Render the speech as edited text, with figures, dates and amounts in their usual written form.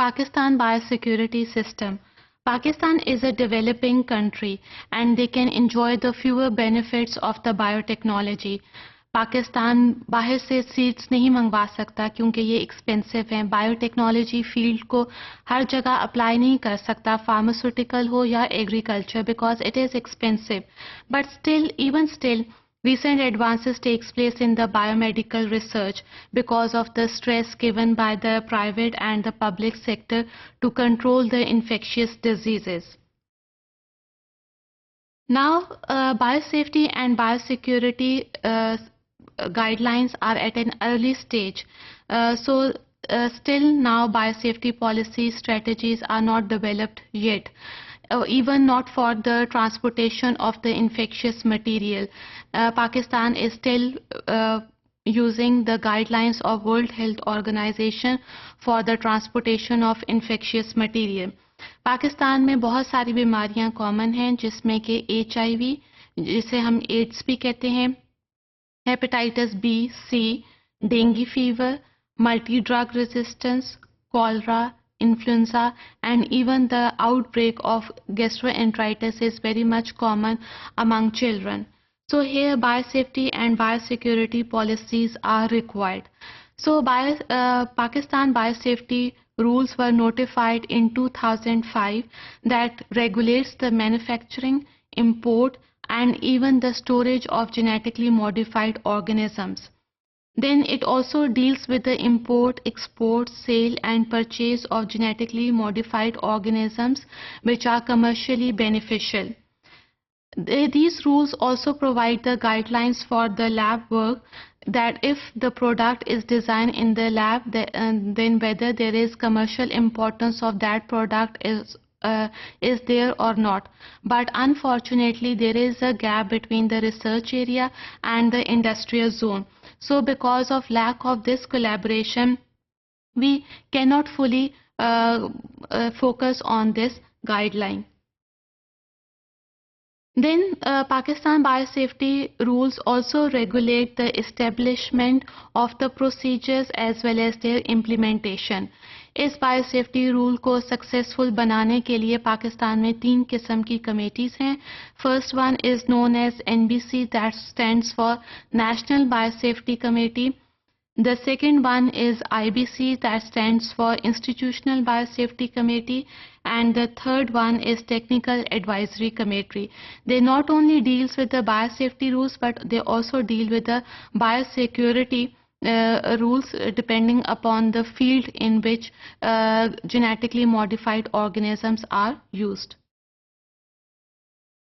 Pakistan biosecurity system. Pakistan is a developing country and they can enjoy the fewer benefits of the biotechnology. Pakistan बाहर से seeds नहीं मंगवा सकता क्योंकि ये एक्सपेंसिव हैं. बायोटेक्नोलॉजी फील्ड को हर जगह अप्लाई नहीं कर सकता, फार्मास्यूटिकल हो या agriculture, because it is expensive. But still, even still, recent advances takes place in the biomedical research because of the stress given by the private and the public sector to control the infectious diseases. Now, biosafety and biosecurity guidelines are at an early stage. Still now biosafety policy strategies are not developed yet. Even not for the transportation of the infectious material. Pakistan is still using the guidelines of World Health Organization for the transportation of infectious material. Pakistan में बहुत सारी बीमारियां common हैं जिसमें कि HIV, जिसे हम ads भी कहते हैं, hepatitis B, C, dengue fever, multi drug resistance, cholera, influenza, and even the outbreak of gastroenteritis is very much common among children. So here biosafety and biosecurity policies are required. So Pakistan biosafety rules were notified in 2005 that regulates the manufacturing, import, and even the storage of genetically modified organisms. Then it also deals with the import, export, sale and purchase of genetically modified organisms which are commercially beneficial. These rules also provide the guidelines for the lab work, that if the product is designed in the lab, then whether there is commercial importance of that product is there or not. But unfortunately there is a gap between the research area and the industrial zone. So because of lack of this collaboration, we cannot fully focus on this guideline. Then Pakistan biosafety rules also regulate the establishment of the procedures as well as their implementation. इस biosafety rule को successful बनाने के लिए पाकिस्तान में 3 किस्म की committees हैं. First one is known as NBC, that stands for national biosafety committee. The second one is IBC, that stands for Institutional Biosafety Committee, and the third one is Technical Advisory Committee. They not only deals with the biosafety rules, but they also deal with the biosecurity rules depending upon the field in which genetically modified organisms are used.